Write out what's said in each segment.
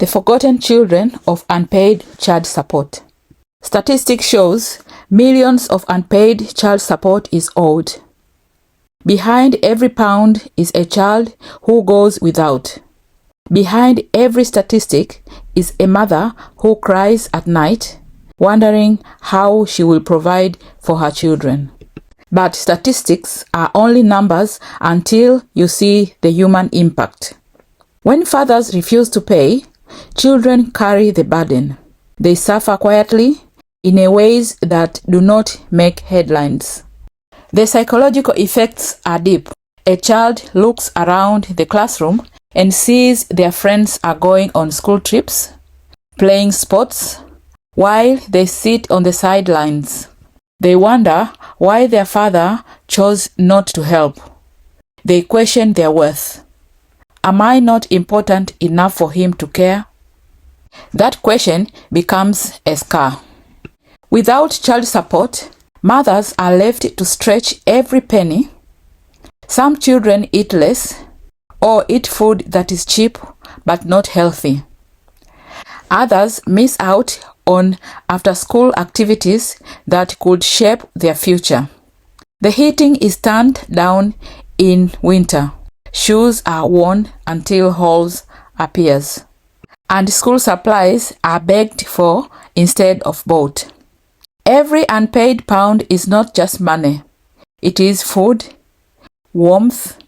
The forgotten children of unpaid child support. Statistics shows millions of unpaid child support is owed. Behind every pound is a child who goes without. Behind every statistic is a mother who cries at night, wondering how she will provide for her children. But statistics are only numbers until you see the human impact. When fathers refuse to pay, children carry the burden. They suffer quietly in a ways that do not make headlines. The psychological effects are deep. A child looks around the classroom and sees their friends are going on school trips, playing sports, while they sit on the sidelines. They wonder why their father chose not to help. They question their worth. Am I not important enough for him to care? That question becomes a scar. Without child support, mothers are left to stretch every penny. Some children eat less or eat food that is cheap but not healthy. Others miss out on after-school activities that could shape their future. The heating is turned down in winter. Shoes are worn until holes appears. And school supplies are begged for instead of bought. Every unpaid pound is not just money. It is food, warmth,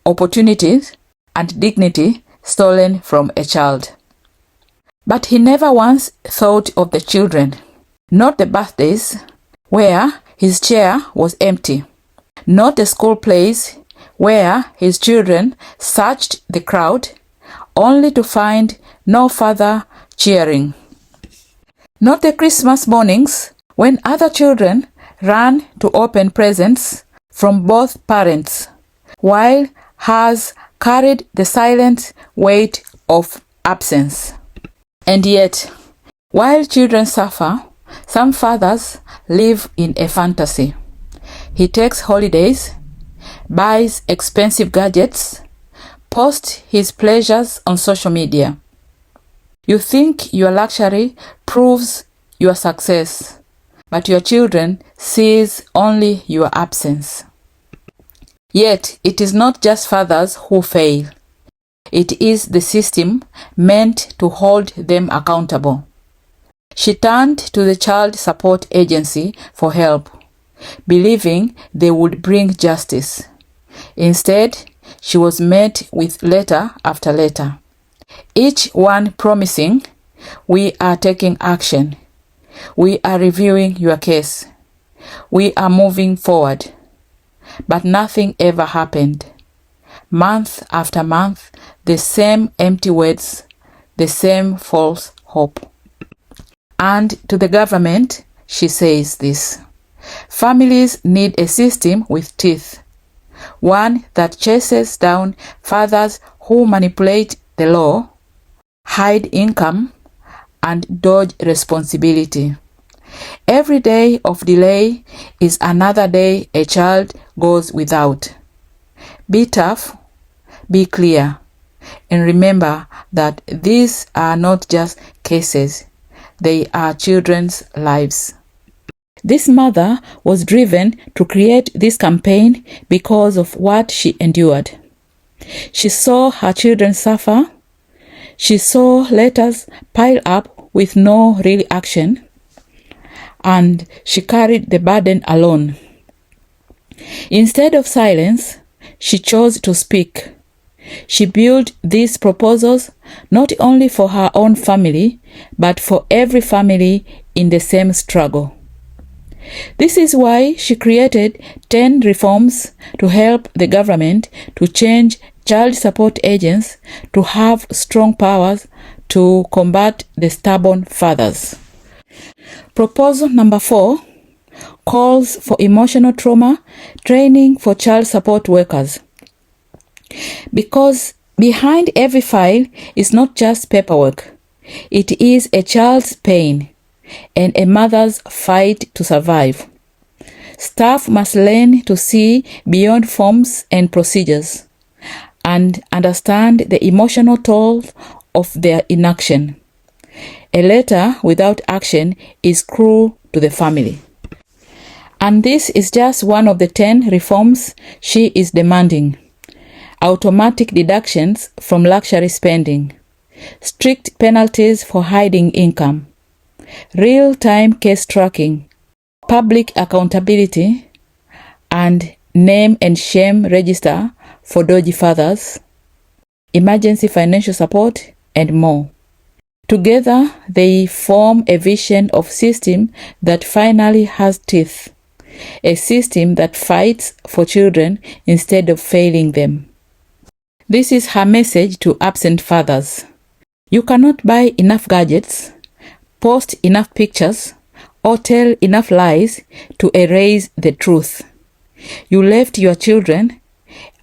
opportunities, and dignity stolen from a child. But he never once thought of the children, not the birthdays where his chair was empty, not the school plays where his children searched the crowd only to find no father cheering, not the Christmas mornings when other children ran to open presents from both parents, while hers carried the silent weight of absence. And yet, while children suffer, some fathers live in a fantasy. He takes holidays, buys expensive gadgets, posts his pleasures on social media. You think your luxury proves your success, but your children sees only your absence. Yet, it is not just fathers who fail. It is the system meant to hold them accountable. She turned to the Child Support Agency for help, believing they would bring justice. Instead, she was met with letter after letter, each one promising, "We are taking action. We are reviewing your case. We are moving forward." But nothing ever happened. Month after month, the same empty words, the same false hope. And to the government, she says this: families need a system with teeth, one that chases down fathers who manipulate the law, hide income, and dodge responsibility. Every day of delay is another day a child goes without. Be tough, be clear, and remember that these are not just cases, they are children's lives. This mother was driven to create this campaign because of what she endured. She saw her children suffer. She saw letters pile up with no real action, and she carried the burden alone. Instead of silence, she chose to speak. She built these proposals not only for her own family, but for every family in the same struggle. This is why she created 10 reforms to help the government to change child support agents to have strong powers to combat the stubborn fathers. Proposal number 4 calls for emotional trauma training for child support workers. Because behind every file is not just paperwork, it is a child's pain and a mother's fight to survive. Staff must learn to see beyond forms and procedures and understand the emotional toll of their inaction. A letter without action is cruel to the family. And this is just one of the 10 reforms she is demanding. Automatic deductions from luxury spending, strict penalties for hiding income, real-time case tracking, public accountability, and name and shame register for dodgy fathers, emergency financial support, and more. Together, they form a vision of system that finally has teeth, a system that fights for children instead of failing them. This is her message to absent fathers. You cannot buy enough gadgets, post enough pictures, or tell enough lies to erase the truth. You left your children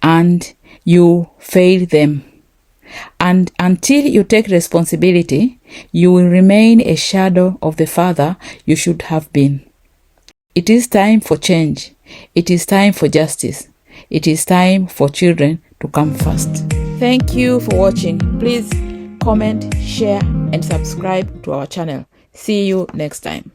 and you failed them. And until you take responsibility, you will remain a shadow of the father you should have been. It is time for change. It is time for justice. It is time for children to come first. Thank you for watching. Please comment, share, and subscribe to our channel. See you next time.